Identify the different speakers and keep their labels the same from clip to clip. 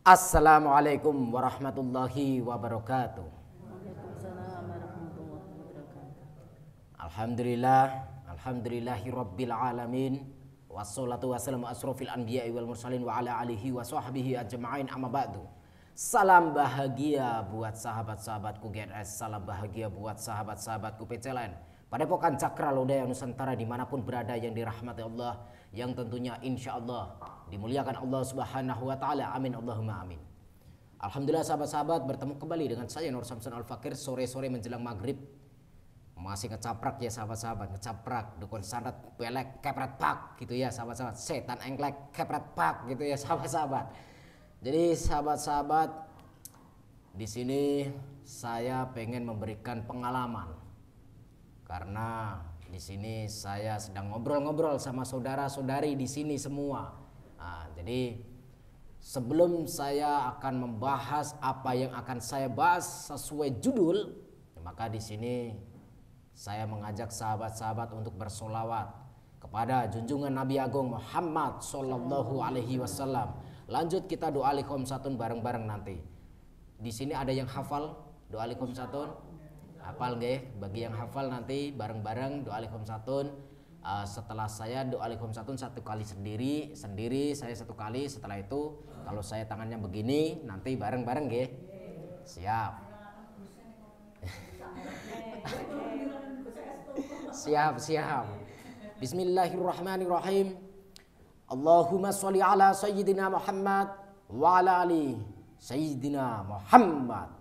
Speaker 1: Assalamualaikum warahmatullahi wabarakatuh.
Speaker 2: Waalaikumsalam warahmatullahi wabarakatuh.
Speaker 1: Alhamdulillahi rabbil alamin. Wassalatu wassalamu asrofil anbiya'i wal mursalin wa ala alihi wa sahbihi ajma'in amma ba'du. Salam bahagia buat sahabat-sahabatku GNS, salam bahagia buat sahabat-sahabatku PCLN. Padepokan Cakra Lodaya Nusantara dimanapun berada yang dirahmati Allah, yang tentunya insya Allah dimuliakan Allah Subhanahu wa Ta'ala. Amin Allahumma amin. Alhamdulillah sahabat-sahabat, bertemu kembali dengan saya Nur Samsun Al Fakir sore-sore menjelang maghrib. Masih ngecaprak ya sahabat-sahabat, ngecaprak dukun sandat belek kepret pak gitu ya sahabat-sahabat, setan engklek kepret pak gitu ya sahabat-sahabat. Jadi sahabat-sahabat, di sini saya pengen memberikan pengalaman karena di sini saya sedang ngobrol-ngobrol sama saudara-saudari di sini semua. Nah, jadi sebelum saya akan membahas apa yang akan saya bahas sesuai judul, maka di sini saya mengajak sahabat-sahabat untuk bersolawat kepada junjungan Nabi Agung Muhammad Sallallahu Alaihi Wasallam. Lanjut kita doa Alikhomsatun bareng-bareng nanti. Di sini ada yang hafal doa Alikhomsatun? Hafal nggih? Bagi yang hafal nanti bareng-bareng doa Alikhomsatun. Setelah saya doa Alikhomsatun satu kali sendiri saya satu kali. Setelah itu kalau saya tangannya begini nanti bareng-bareng nggih. Siap. Siap. Bismillahirrahmanirrahim. Allahumma sholli ala sayyidina Muhammad wa ala ali sayyidina Muhammad.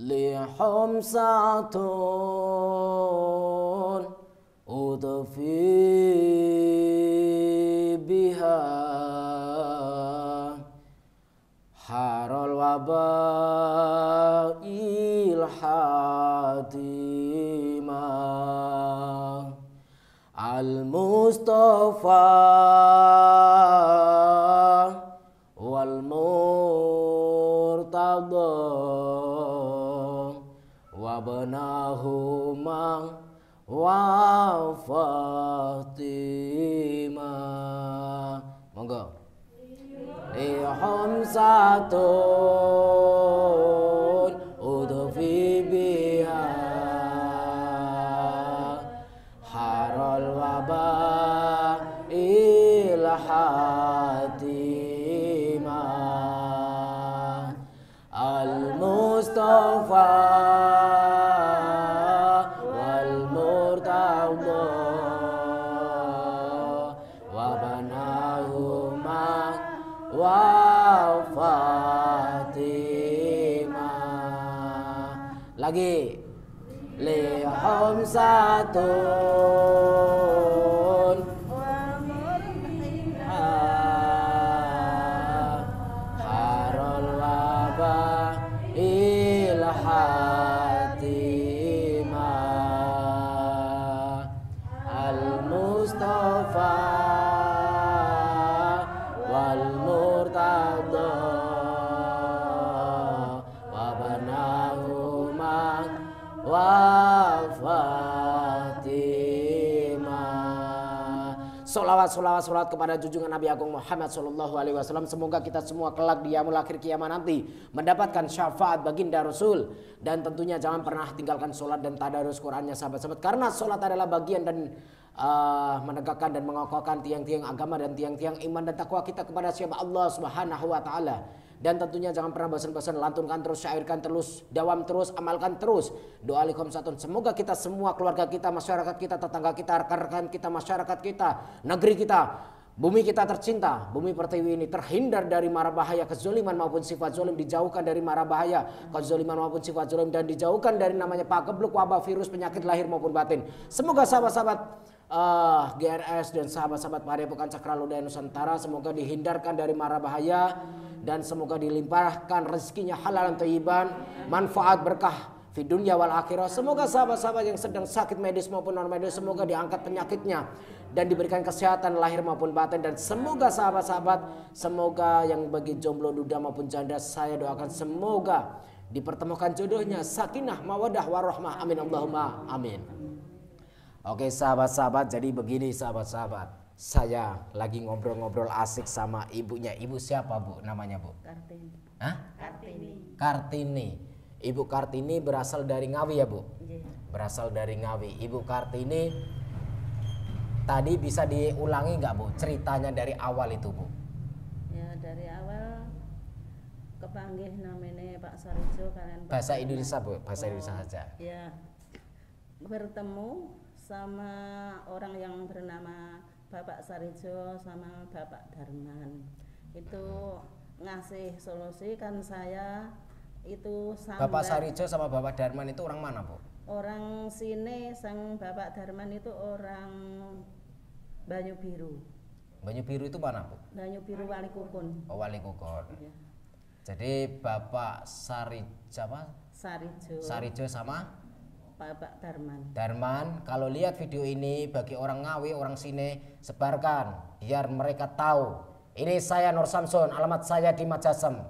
Speaker 1: Lihomsatun udfi biha harul wabail hatimah al-Mustafa wal Murtada wa banahuma wa Fatimah. Monggo. Lihomsatun udfi biha harul wabail hatimah al-Mustafa wal Murtada wa banahuma wa Fatimah. Lagi. Lihomsatun harul wabail hatimah al-Mustafa wal Murtada wa banahuma wa Fatimah. Solawat kepada junjungan Nabi Agung Muhammad Sallallahu Alaihi Wasallam. Semoga kita semua kelak di yaumul akhir kiamat nanti mendapatkan syafaat baginda Rasul. Dan tentunya jangan pernah tinggalkan sholat dan tadarus Qurannya sahabat-sahabat, karena sholat adalah bagian dan menegakkan dan mengokohkan tiang-tiang agama dan tiang-tiang iman dan takwa kita kepada siapa Allah Subhanahu wa Ta'ala. Dan tentunya jangan pernah bosan-bosan, lantunkan terus, syairkan terus, dawam terus, amalkan terus doa Alikhomsatun. Semoga kita semua, keluarga kita, masyarakat kita, tetangga kita, rekan-rekan kita, masyarakat kita, negeri kita, bumi kita tercinta, bumi pertiwi ini terhindar dari mara bahaya kezaliman maupun sifat zalim, dijauhkan dari mara bahaya kezaliman maupun sifat zalim, dan dijauhkan dari namanya pagebluk, wabah, virus, penyakit lahir maupun batin. Semoga sahabat-sahabat GRS dan sahabat-sahabat Padepokan Cakra Lodaya Nusantara semoga dihindarkan dari mara bahaya dan semoga dilimpahkan rezekinya halal dan thayyiban, manfaat berkah fi dunya wal akhirah. Semoga sahabat-sahabat yang sedang sakit medis maupun non medis semoga diangkat penyakitnya dan diberikan kesehatan lahir maupun batin. Dan semoga sahabat-sahabat, semoga yang bagi jomblo, duda maupun janda, saya doakan semoga dipertemukan jodohnya, sakinah, mawadah, warahmah. Amin Allahumma amin. Oke sahabat-sahabat, jadi begini sahabat-sahabat. Saya lagi ngobrol-ngobrol asik sama ibunya. Ibu siapa Bu namanya Bu?
Speaker 2: Kartini.
Speaker 1: Hah?
Speaker 2: Kartini.
Speaker 1: Kartini. Ibu Kartini berasal dari Ngawi ya Bu?
Speaker 2: Iya.
Speaker 1: Berasal dari Ngawi. Ibu Kartini tadi bisa diulangi nggak Bu ceritanya dari awal itu Bu?
Speaker 2: Ya dari awal kepanggih namanya Pak Sarijo kalian Pak
Speaker 1: Bahasa
Speaker 2: Darman.
Speaker 1: Indonesia Bu, bahasa Indonesia saja.
Speaker 2: Ya. Bertemu sama orang yang bernama Bapak Sarijo sama Bapak Darman. Itu ngasih solusi kan saya itu
Speaker 1: Bapak
Speaker 2: sambat.
Speaker 1: Sarijo sama Bapak Darman itu orang mana Bu?
Speaker 2: Orang sini sang Bapak Darman itu orang Banyu Biru.
Speaker 1: Banyu Biru itu mana Bu?
Speaker 2: Banyu Biru Wali Kukun.
Speaker 1: Oh, Wali Kukon.
Speaker 2: Ya.
Speaker 1: Jadi Bapak
Speaker 2: Sarijo.
Speaker 1: Sarijo sama
Speaker 2: Bapak Darman.
Speaker 1: Darman, kalau lihat video ini bagi orang Ngawi, orang sini, sebarkan biar mereka tahu. Ini saya Nur Samsun, alamat saya di Majasem.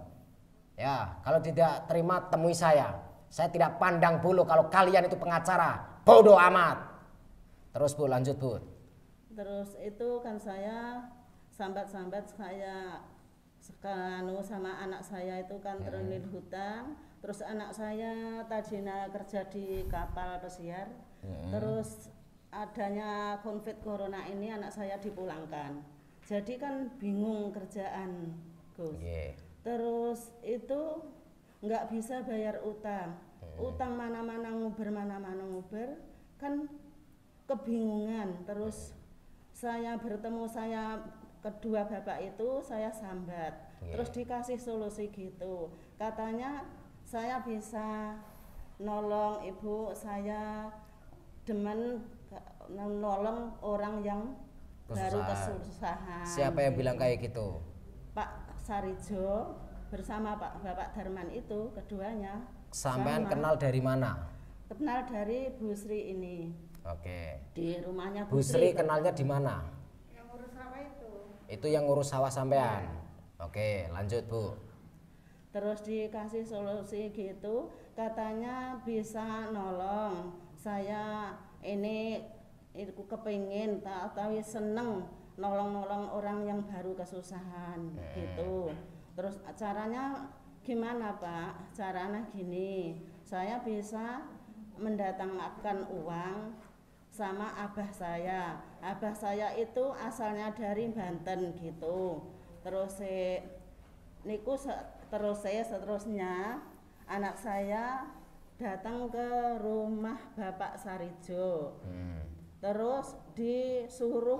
Speaker 1: Ya, kalau tidak terima temui saya. Saya tidak pandang bulu kalau kalian itu pengacara. Bodoh amat. Terus Bu, lanjut Bu.
Speaker 2: Terus itu kan saya sambat-sambat saya sama anak saya itu kan terlilit hutang. Terus anak saya tadinya kerja di kapal pesiar. Terus adanya COVID corona ini anak saya dipulangkan. Jadi kan bingung kerjaan, Gus. Terus itu nggak bisa bayar utang. Utang mana-mana nguber kan kebingungan. Terus saya bertemu kedua bapak itu saya sambat. Terus dikasih solusi gitu. Katanya saya bisa nolong ibu, saya demen nolong orang yang baru kesusahan.
Speaker 1: Siapa yang bilang kayak gitu?
Speaker 2: Pak Sarijo bersama Bapak Darman itu keduanya.
Speaker 1: Sampean kenal dari mana?
Speaker 2: Kenal dari Bu Sri ini.
Speaker 1: Oke.
Speaker 2: Di rumahnya
Speaker 1: Bu Sri kenalnya di mana?
Speaker 2: Yang ngurus sawah itu.
Speaker 1: Itu yang ngurus sawah sampean. Oke, lanjut Bu.
Speaker 2: Terus dikasih solusi gitu, katanya bisa nolong. Saya ini kepingin tahu seneng nolong orang yang baru kesusahan gitu. Terus caranya gimana Pak? Caranya gini, saya bisa mendatangkan uang sama abah saya. Abah saya itu asalnya dari Banten gitu. Terus seterusnya anak saya datang ke rumah Bapak Sarijo. Terus disuruh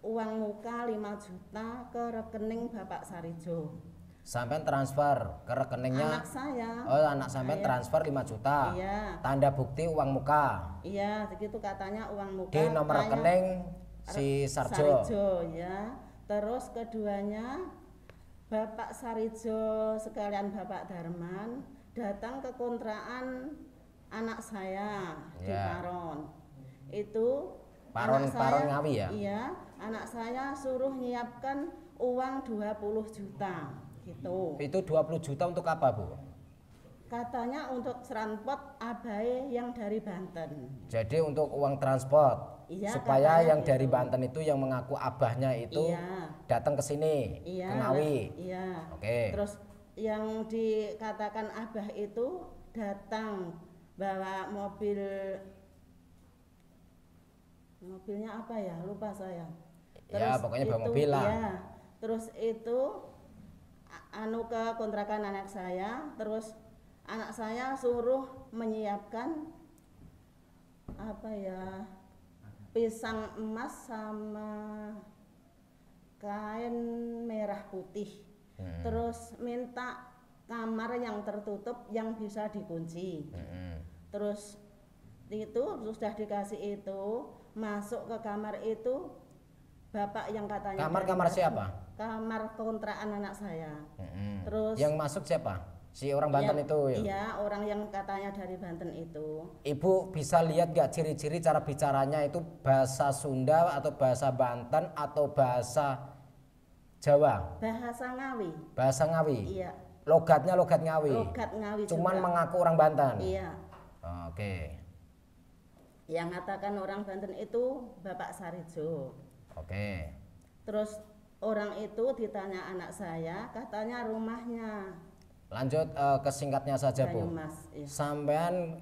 Speaker 2: uang muka 5 juta ke rekening Bapak Sarijo.
Speaker 1: Sampean transfer ke rekeningnya?
Speaker 2: Anak saya.
Speaker 1: Oh, anak sampean transfer 5 juta.
Speaker 2: Iya.
Speaker 1: Tanda bukti uang muka.
Speaker 2: Iya, begitu katanya uang muka.
Speaker 1: Di nomor rekening si Sarjo.
Speaker 2: Ya. Terus keduanya Bapak Sarijo sekalian Bapak Darman datang ke kontrakan anak saya di Paron. Itu
Speaker 1: Paron Ngawi ya?
Speaker 2: Iya, anak saya suruh nyiapkan uang 20 juta gitu.
Speaker 1: Itu 20 juta untuk apa Bu?
Speaker 2: Katanya untuk transport abai yang dari Banten.
Speaker 1: Jadi untuk uang transport.
Speaker 2: Iya,
Speaker 1: supaya yang
Speaker 2: gitu.
Speaker 1: dari Banten itu yang mengaku abahnya itu datang ke sini, ke Ngawi.
Speaker 2: Iya.
Speaker 1: Oke.
Speaker 2: Terus yang dikatakan abah itu datang bawa mobilnya apa ya? Lupa saya.
Speaker 1: Ya, pokoknya bawa mobil lah.
Speaker 2: Iya. Terus itu ke kontrakan anak saya, terus anak saya suruh menyiapkan apa ya? Pisang emas sama kain merah putih. Terus minta kamar yang tertutup yang bisa dikunci. Terus itu sudah dikasih itu, masuk ke kamar itu bapak yang katanya
Speaker 1: Kamar siapa?
Speaker 2: Kamar kontrakan anak saya. Terus
Speaker 1: yang masuk siapa? Si orang Banten itu ya?
Speaker 2: Iya, orang yang katanya dari Banten itu.
Speaker 1: Ibu bisa lihat gak ciri-ciri cara bicaranya itu bahasa Sunda atau bahasa Banten atau bahasa Jawa?
Speaker 2: Bahasa Ngawi.
Speaker 1: Bahasa Ngawi?
Speaker 2: Iya.
Speaker 1: Logatnya logat Ngawi?
Speaker 2: Logat Ngawi
Speaker 1: Cuman
Speaker 2: juga.
Speaker 1: mengaku orang Banten?
Speaker 2: Iya.
Speaker 1: Oke.
Speaker 2: Yang katakan orang Banten itu Bapak Sarijo.
Speaker 1: Oke.
Speaker 2: Terus orang itu ditanya anak saya, katanya rumahnya
Speaker 1: Lanjut ke singkatnya saja Bu.
Speaker 2: Banyumas. Iya.
Speaker 1: Sampean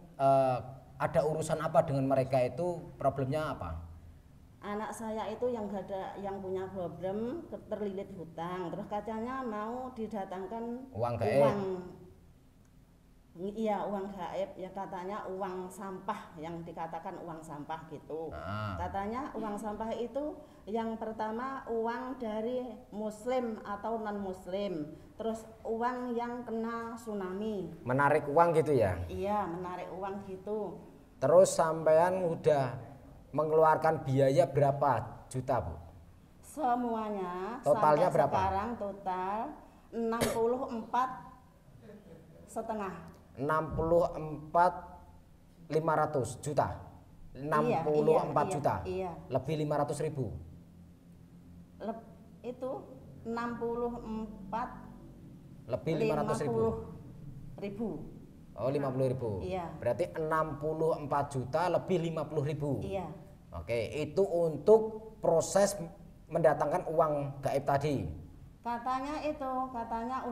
Speaker 1: ada urusan apa dengan mereka itu? Problemnya apa?
Speaker 2: Anak saya itu yang gak ada, yang punya problem terlilit hutang. Terus katanya mau didatangkan
Speaker 1: Uang gaib.
Speaker 2: Iya, uang gaib, ya katanya uang sampah, yang dikatakan uang sampah gitu. Katanya uang sampah itu yang pertama uang dari muslim atau non muslim, terus uang yang kena tsunami.
Speaker 1: Menarik uang gitu ya?
Speaker 2: Iya, menarik uang gitu.
Speaker 1: Terus sampean udah mengeluarkan biaya berapa juta Bu?
Speaker 2: Semuanya
Speaker 1: Totalnya
Speaker 2: sampai
Speaker 1: berapa?
Speaker 2: sekarang total 64,5.
Speaker 1: 64.500 juta. 64 juta.
Speaker 2: Iya.
Speaker 1: Lebih 500.000.
Speaker 2: Itu 64
Speaker 1: Lebih 500.000.
Speaker 2: ribu.
Speaker 1: Oh, 50.000.
Speaker 2: Iya.
Speaker 1: Berarti 64 juta lebih 50.000.
Speaker 2: Iya.
Speaker 1: Oke, itu untuk proses mendatangkan uang gaib tadi.
Speaker 2: Katanya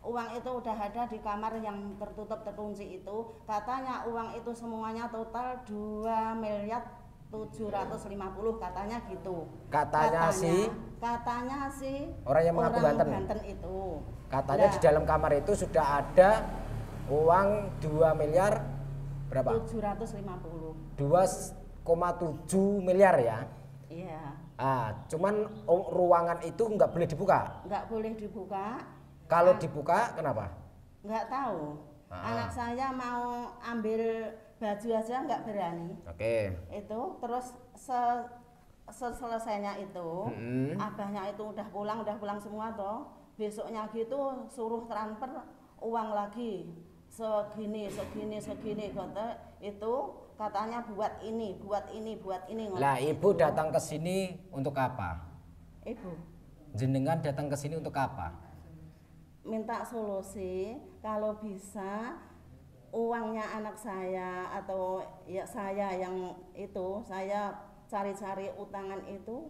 Speaker 2: uang itu udah ada di kamar yang tertutup terkunci itu. Katanya uang itu semuanya total 2.750.000 katanya gitu. Katanya si
Speaker 1: orang yang mengaku
Speaker 2: Banten itu.
Speaker 1: Katanya di dalam kamar itu sudah ada uang 2 miliar berapa?
Speaker 2: 750.
Speaker 1: 2,7 miliar ya.
Speaker 2: Iya.
Speaker 1: Cuman ruangan itu nggak boleh dibuka.
Speaker 2: Nggak boleh dibuka.
Speaker 1: Kalau dibuka kenapa?
Speaker 2: Nggak tahu. Anak saya mau ambil baju aja nggak berani.
Speaker 1: Oke.
Speaker 2: Itu terus selesainya itu, abahnya itu udah pulang semua toh. Besoknya gitu suruh transfer uang lagi segini kata itu, katanya buat ini.
Speaker 1: Lah ibu datang ke sini untuk apa?
Speaker 2: Ibu
Speaker 1: Jenengan datang ke sini untuk apa?
Speaker 2: minta solusi kalau bisa uangnya anak saya atau ya saya yang itu, saya cari-cari utangan itu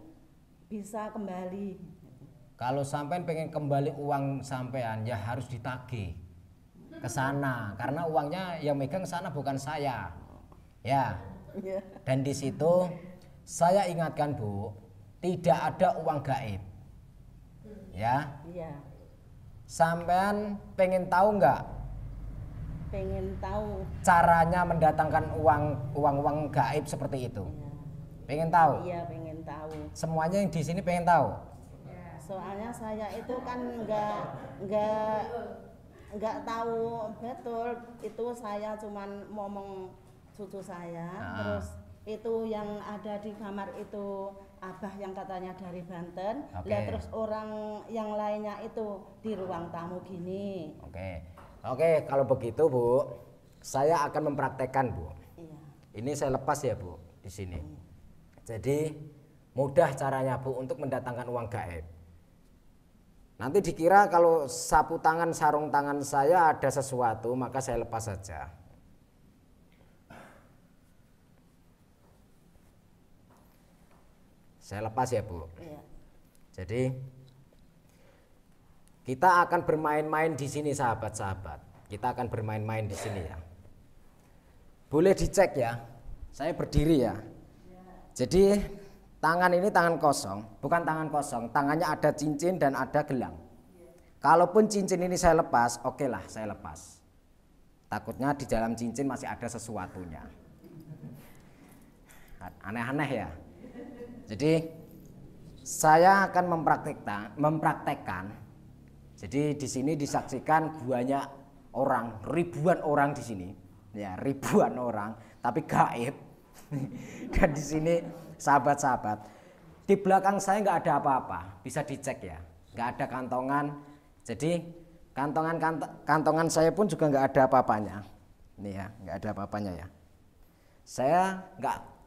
Speaker 2: bisa kembali.
Speaker 1: Kalau sampean pengen kembali uang sampean ya harus ditagih ke sana, karena uangnya yang megang sana bukan saya. Ya. Dan di situ saya ingatkan Bu, tidak ada uang gaib. Ya.
Speaker 2: Iya.
Speaker 1: Sampean pengen tahu nggak?
Speaker 2: Pengen tahu
Speaker 1: Caranya mendatangkan uang gaib seperti itu.
Speaker 2: ya.
Speaker 1: Pengen tahu?
Speaker 2: Iya, pengen tahu.
Speaker 1: Semuanya yang di sini pengen tahu.
Speaker 2: Soalnya saya itu kan nggak tahu betul, itu saya cuman ngomong cucu saya. Terus itu yang ada di kamar itu abah yang katanya dari Banten. Lah terus orang yang lainnya itu di ruang tamu gini.
Speaker 1: Oke, kalau begitu Bu, saya akan mempraktekkan Bu.
Speaker 2: Iya.
Speaker 1: Ini saya lepas ya Bu di sini. Jadi mudah caranya Bu untuk mendatangkan uang gaib. Nanti dikira kalau sapu tangan, sarung tangan saya ada sesuatu, maka saya lepas saja. Saya lepas ya Bu.
Speaker 2: Iya.
Speaker 1: Jadi kita akan bermain-main di sini sahabat-sahabat. Kita akan bermain-main di sini ya. Boleh dicek ya. Saya berdiri ya. Jadi tangan ini tangan kosong, bukan tangan kosong. Tangannya ada cincin dan ada gelang. Kalaupun cincin ini saya lepas, oke lah saya lepas. Takutnya di dalam cincin masih ada sesuatunya. Aneh-aneh ya. Jadi saya akan mempraktekkan. Jadi di sini disaksikan banyak orang, ribuan orang di sini, ya ribuan orang, tapi gaib. Dan di sini sahabat-sahabat, di belakang saya nggak ada apa-apa, bisa dicek ya, nggak ada kantongan. Jadi kantongan saya pun juga nggak ada apa-apanya, ini ya, nggak ada apa-apanya ya. Saya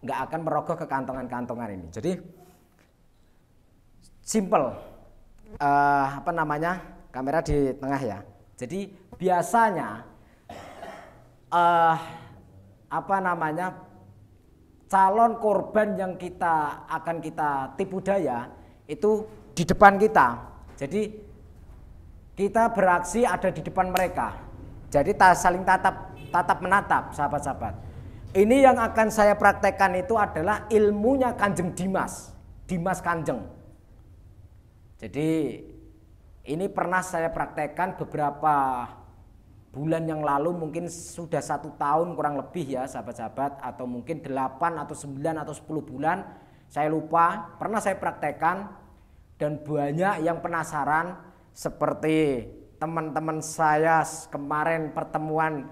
Speaker 1: nggak akan merogoh ke kantongan-kantongan ini. Jadi simple, kamera di tengah ya. Jadi biasanya calon korban yang akan kita tipu daya itu di depan kita. Jadi kita beraksi ada di depan mereka. Jadi saling tatap menatap, sahabat-sahabat. Ini yang akan saya praktekkan itu adalah ilmunya Kanjeng Dimas Kanjeng. Jadi ini pernah saya praktekkan beberapa bulan yang lalu, mungkin sudah 1 tahun kurang lebih ya sahabat-sahabat, atau mungkin 8 atau 9 atau 10 bulan, saya lupa. Pernah saya praktekkan dan banyak yang penasaran, seperti teman-teman saya kemarin pertemuan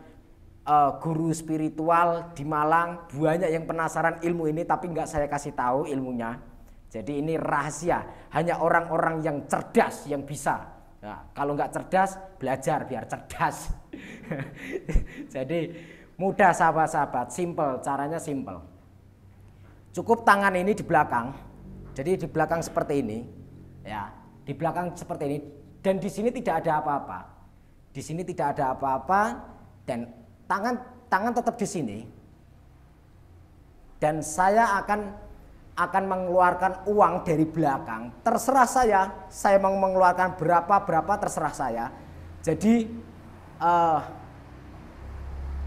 Speaker 1: guru spiritual di Malang, banyak yang penasaran ilmu ini tapi nggak saya kasih tahu ilmunya. Jadi ini rahasia, hanya orang-orang yang cerdas yang bisa. Nah, kalau nggak cerdas, belajar biar cerdas. Jadi mudah sahabat-sahabat, simple, caranya simple. Cukup tangan ini di belakang, jadi di belakang seperti ini, ya, di belakang seperti ini, dan di sini tidak ada apa-apa. Di sini tidak ada apa-apa, dan tangan tetap di sini. Dan saya akan mengeluarkan uang dari belakang. Terserah saya mau mengeluarkan berapa terserah saya. Jadi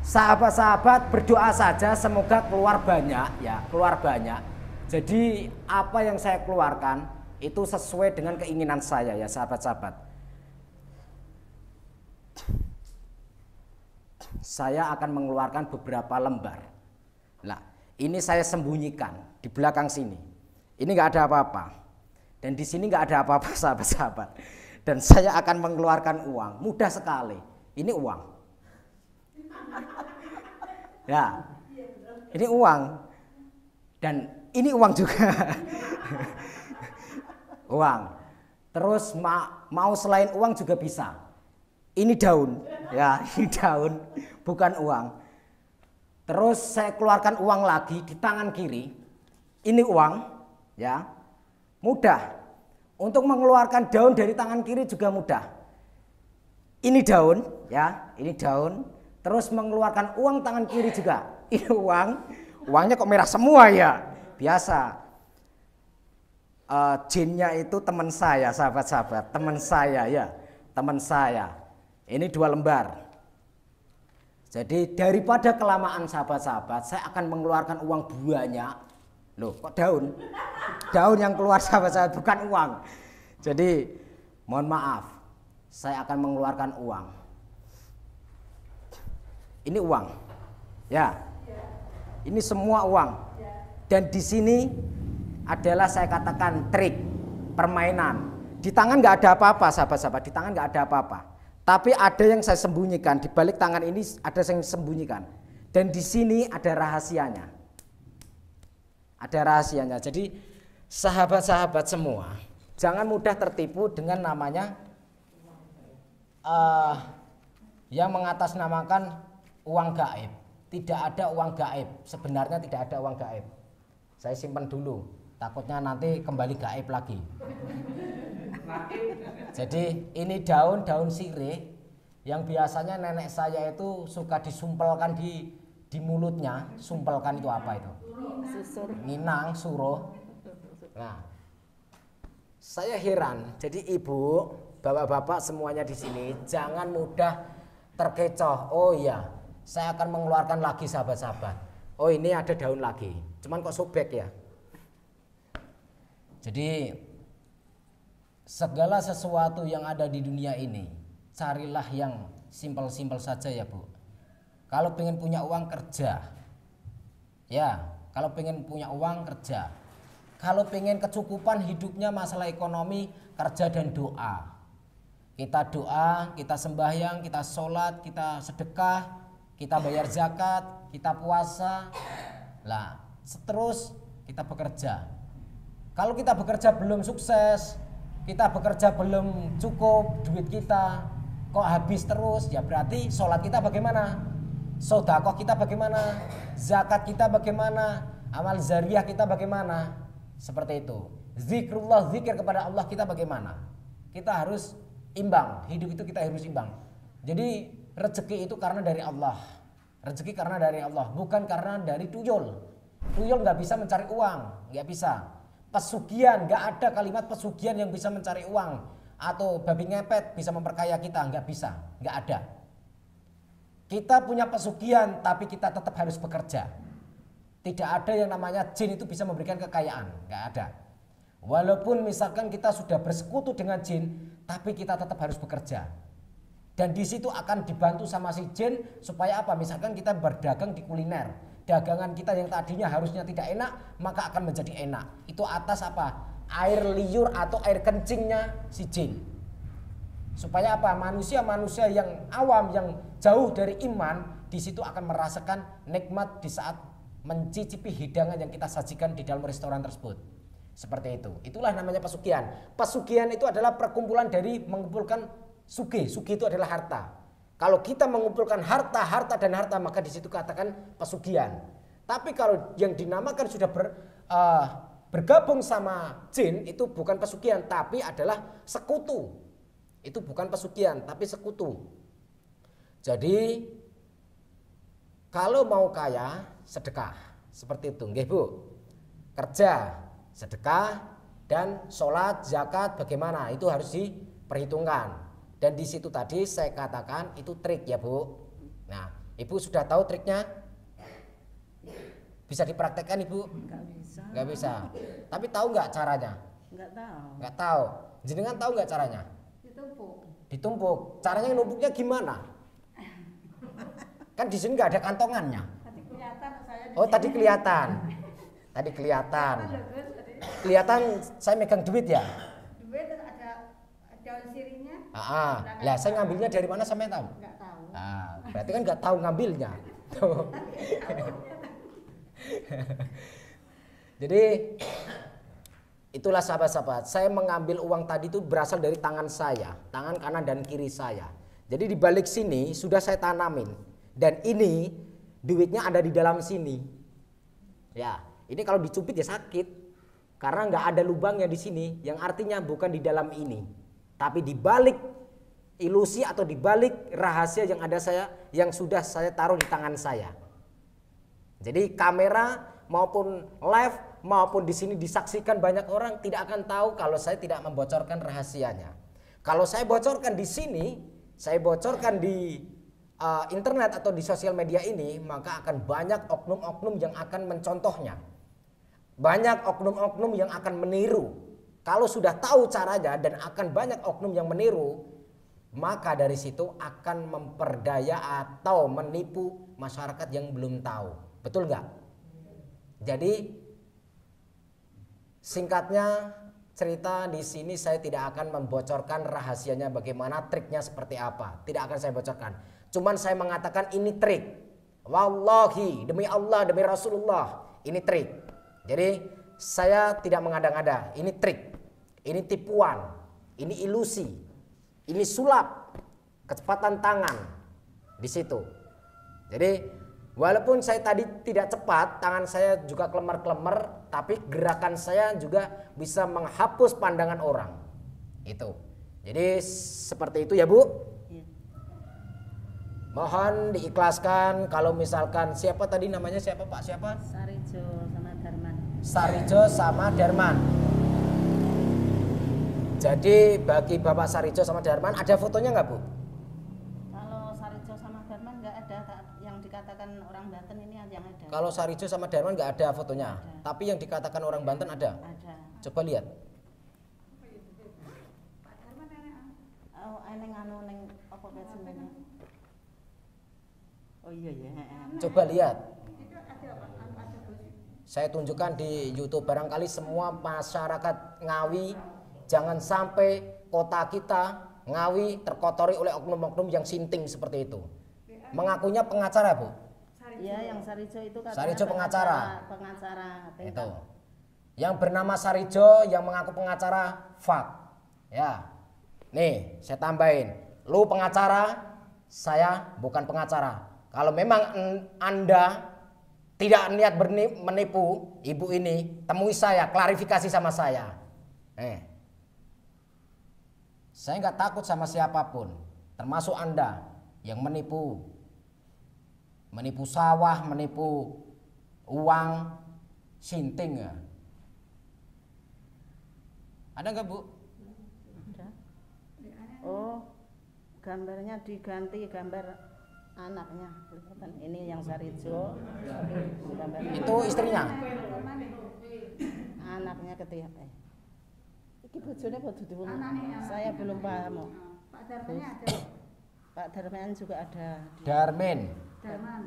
Speaker 1: sahabat-sahabat berdoa saja semoga keluar banyak ya, keluar banyak. Jadi apa yang saya keluarkan itu sesuai dengan keinginan saya ya sahabat-sahabat. Saya akan mengeluarkan beberapa lembar. Nah, ini saya sembunyikan di belakang sini. Ini nggak ada apa-apa. Dan di sini nggak ada apa-apa sahabat-sahabat. Dan saya akan mengeluarkan uang. Mudah sekali. Ini uang. Ya, ini uang. Dan ini uang juga. Uang. Terus mau selain uang juga bisa. Ini daun, ya, ini daun, bukan uang. Terus saya keluarkan uang lagi di tangan kiri. Ini uang, ya. Mudah. Untuk mengeluarkan daun dari tangan kiri juga mudah. Ini daun, ya, ini daun. Terus mengeluarkan uang tangan kiri juga. Ini uang. Uangnya kok merah semua ya? Biasa. Jinnya itu teman saya, sahabat-sahabat, teman saya ya, teman saya. Ini 2 lembar. Jadi daripada kelamaan sahabat-sahabat, saya akan mengeluarkan uang banyak. Loh, kok daun? Daun yang keluar sahabat-sahabat, bukan uang. Jadi mohon maaf, saya akan mengeluarkan uang. Ini uang, ya. Ini semua uang. Dan di sini adalah saya katakan trik, permainan. Di tangan nggak ada apa-apa sahabat-sahabat, di tangan nggak ada apa-apa. Tapi ada yang saya sembunyikan, di balik tangan ini ada yang sembunyikan. Dan di sini ada rahasianya. Ada rahasianya. Jadi sahabat-sahabat semua, jangan mudah tertipu dengan namanya yang mengatasnamakan uang gaib. Tidak ada uang gaib, sebenarnya tidak ada uang gaib. Saya simpan dulu, takutnya nanti kembali gaib lagi. Jadi ini daun sirih yang biasanya nenek saya itu suka disumpelkan di mulutnya. Sumpelkan itu apa itu?
Speaker 2: Susur.
Speaker 1: Minang, suruh. Nah, saya heran. Jadi ibu, bapak-bapak semuanya di sini jangan mudah terkecoh. Oh iya, saya akan mengeluarkan lagi sahabat-sahabat. Oh ini ada daun lagi. Cuman kok sobek ya? Jadi segala sesuatu yang ada di dunia ini, carilah yang simpel-simpel saja ya Bu. Kalau pengen punya uang kerja, ya. Kalau pengen punya uang kerja. Kalau pengen kecukupan hidupnya masalah ekonomi, kerja dan doa. Kita doa, kita sembahyang, kita sholat, kita sedekah, kita bayar zakat, kita puasa. Lah, terus kita bekerja. Kalau kita bekerja belum sukses, kita bekerja belum cukup duit kita, kok habis terus, ya berarti sholat kita bagaimana? Sedekah kita bagaimana? Zakat kita bagaimana? Amal zariyah kita bagaimana? Seperti itu. Zikrullah, zikir kepada Allah kita bagaimana? Kita harus imbang, hidup itu kita harus imbang. Jadi rezeki itu karena dari Allah. Rezeki karena dari Allah, bukan karena dari tuyul. tuyul nggak bisa mencari uang, nggak bisa. Pesugihan, nggak ada kalimat pesugihan yang bisa mencari uang. Atau babi ngepet bisa memperkaya kita, nggak bisa, nggak ada. Kita punya pesugihan tapi kita tetap harus bekerja. Tidak ada yang namanya jin itu bisa memberikan kekayaan, nggak ada. Walaupun misalkan kita sudah bersekutu dengan jin, tapi kita tetap harus bekerja. Dan di situ akan dibantu sama si jin supaya apa? Misalkan kita berdagang di kuliner, dagangan kita yang tadinya harusnya tidak enak, maka akan menjadi enak. Itu atas apa? Air liur atau air kencingnya si jin. Supaya apa? Manusia-manusia yang awam, yang jauh dari iman, di situ akan merasakan nikmat di saat mencicipi hidangan yang kita sajikan di dalam restoran tersebut. Seperti itu. Itulah namanya pesugihan. Pesugihan itu adalah perkumpulan dari mengumpulkan sugih. Sugih itu adalah harta. Kalau kita mengumpulkan harta, harta dan harta, maka di situ katakan pesugihan. Tapi kalau yang dinamakan sudah bergabung sama jin, itu bukan pesugihan, tapi adalah sekutu. Itu bukan pesugihan, tapi sekutu. Jadi kalau mau kaya, sedekah. Seperti itu, nggih Bu. Kerja, sedekah, dan sholat, zakat bagaimana? Itu harus diperhitungkan. Dan di situ tadi saya katakan itu trik ya Bu. Nah, Ibu sudah tahu triknya? Bisa dipraktekkan Ibu?
Speaker 2: Nggak bisa.
Speaker 1: Nggak bisa. Tapi tahu nggak caranya?
Speaker 2: Nggak tahu.
Speaker 1: Nggak tahu. Jenengan tahu nggak caranya?
Speaker 2: Ditumpuk.
Speaker 1: Ditumpuk. Caranya numpuknya gimana? Kan di sini nggak ada kantongannya.
Speaker 2: Tadi kelihatan saya.
Speaker 1: Oh tadi kelihatan. Tadi kelihatan. Kelihatan saya megang duit ya.
Speaker 2: Duit ada daun sirinya.
Speaker 1: Lah saya ngambilnya dari mana sampai tahu?
Speaker 2: Nggak tahu.
Speaker 1: Berarti kan nggak tahu ngambilnya. Tuh. Jadi itulah sahabat-sahabat, saya mengambil uang tadi itu berasal dari tangan saya, tangan kanan dan kiri saya. Jadi di balik sini sudah saya tanamin, dan ini duitnya ada di dalam sini. Ya, ini kalau dicubit ya sakit, karena nggak ada lubangnya di sini, yang artinya bukan di dalam ini, tapi di balik ilusi atau di balik rahasia yang ada yang sudah saya taruh di tangan saya. Jadi kamera maupun live maupun di sini disaksikan banyak orang tidak akan tahu kalau saya tidak membocorkan rahasianya. Kalau saya bocorkan di sini, saya bocorkan di internet atau di sosial media ini, maka akan banyak oknum-oknum yang akan mencontohnya. Banyak oknum-oknum yang akan meniru. Kalau sudah tahu caranya dan akan banyak oknum yang meniru, maka dari situ akan memperdaya atau menipu masyarakat yang belum tahu. Betul nggak? Jadi singkatnya cerita di sini saya tidak akan membocorkan rahasianya bagaimana, triknya seperti apa. Tidak akan saya bocorkan. Cuman saya mengatakan ini trik. Wallahi, demi Allah, demi Rasulullah, ini trik. Jadi saya tidak mengada-ngada. Ini trik. Ini tipuan. Ini ilusi. Ini sulap. Kecepatan tangan di situ. Jadi walaupun saya tadi tidak cepat, tangan saya juga klemer-klemer, tapi gerakan saya juga bisa menghapus pandangan orang. Itu. Jadi seperti itu ya Bu.
Speaker 2: Iya.
Speaker 1: Mohon diikhlaskan kalau misalkan siapa tadi namanya siapa Pak? Siapa?
Speaker 2: Sarijo sama Darman.
Speaker 1: Sarijo sama Darman. Jadi bagi Bapak Sarijo sama Darman ada fotonya nggak Bu?
Speaker 2: Kalau Sarijo sama Darman nggak ada, yang dikatakan orang Banten ini yang ada.
Speaker 1: Kalau Sarijo sama Darman nggak ada fotonya,
Speaker 2: Ada.
Speaker 1: tapi yang dikatakan orang Banten ada.
Speaker 2: Ada.
Speaker 1: Coba lihat.
Speaker 2: Oh, eneng anu neng apa jenenge? Oh iya ya.
Speaker 1: Coba lihat. Saya tunjukkan di YouTube, barangkali semua masyarakat Ngawi, jangan sampai kota kita Ngawi terkotori oleh oknum-oknum yang sinting seperti itu. Mengakunya pengacara Bu.
Speaker 2: Iya, yang Sarijo itu katanya
Speaker 1: Sarijo pengacara.
Speaker 2: Pengacara.
Speaker 1: Itu. Yang bernama Sarijo yang mengaku pengacara fak. Ya. Nih, saya tambahin. Lu pengacara, saya bukan pengacara. Kalau memang Anda tidak niat menipu ibu ini, temui saya, klarifikasi sama saya. Saya nggak takut sama siapapun, termasuk Anda yang menipu sawah, menipu uang, Sinting ya. Ada nggak Bu?
Speaker 2: Ada. Oh, gambarnya diganti gambar anaknya. Ini yang Sarijo. Gambarnya
Speaker 1: Itu istrinya.
Speaker 2: anaknya ketiga. Iki bojone apa dudu wong? Saya belum paham. Oh.
Speaker 3: Pak Darmannya ada.
Speaker 2: Pak Darman juga ada.
Speaker 1: Darmin.
Speaker 3: Darman.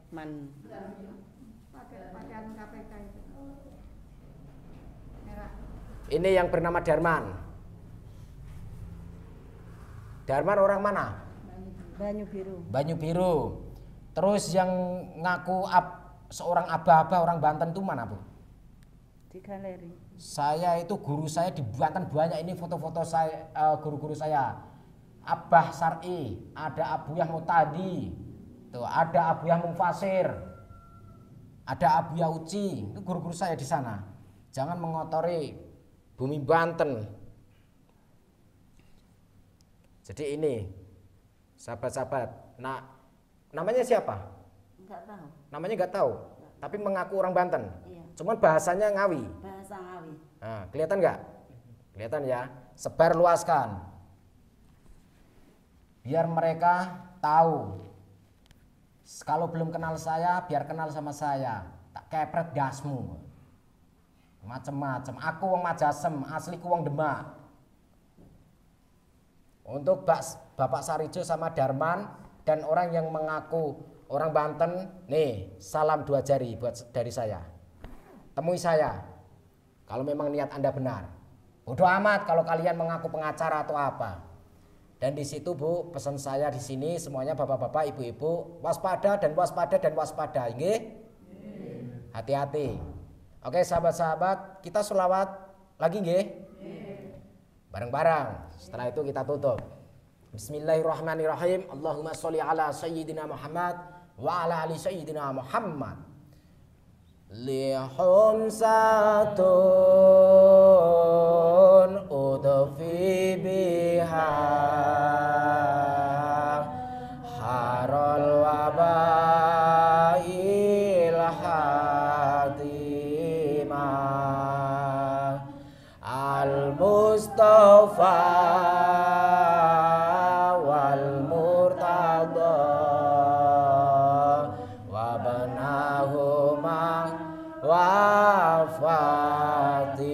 Speaker 2: Man.
Speaker 3: Pakaian KPK itu. Merah.
Speaker 1: Ini yang bernama Darman. Darman orang mana?
Speaker 2: Banyu biru.
Speaker 1: Banyu Biru. Terus yang ngaku seorang aba-aba orang Banten itu mana Bu?
Speaker 2: Di galeri.
Speaker 1: Saya itu guru saya di Banten banyak ini foto-foto saya, guru-guru saya. Abah Sar'i, ada Abuyah Mutadi, tuh ada Abuyah Mufasir, ada Abuyah Uci, itu guru-guru saya di sana. Jangan mengotori bumi Banten. Jadi ini, sahabat-sahabat, nah namanya siapa?
Speaker 2: Enggak tahu.
Speaker 1: Namanya nggak tahu, tapi mengaku orang Banten.
Speaker 2: Iya.
Speaker 1: Cuman bahasanya Ngawi.
Speaker 2: Bahasa Ngawi.
Speaker 1: Nah, kelihatan nggak? Kelihatan ya. Sebar luaskan. Biar mereka tahu. Kalau belum kenal saya, biar kenal sama saya. Tak kepret dasmu. Macem-macem. Aku wong Majasem, asliku wong Demak. Untuk Bapak Sarijo sama Darman dan orang yang mengaku orang Banten, nih salam 2 jari buat dari saya. Temui saya kalau memang niat Anda benar. Bodoh amat kalau kalian mengaku pengacara atau apa. Dan di situ Bu, pesan saya di sini semuanya bapak-bapak, ibu-ibu, waspada dan waspada dan waspada, nggih? Hati-hati. Oke sahabat-sahabat, kita sholawat lagi nggih? Bareng-bareng. Setelah itu kita tutup. Bismillahirrahmanirrahim. Allahumma sholli ala sayyidina Muhammad wa ala ali sayyidina Muhammad. Lihumsatun udfi biha harul wabail hatimah al-mustafa wal murtada wa banahuma wa Fatimah.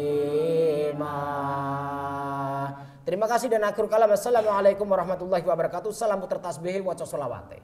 Speaker 1: Terima kasih dan akhir kalam. Assalamualaikum warahmatullahi wabarakatuh. Salam puter tasbih wa sholawate.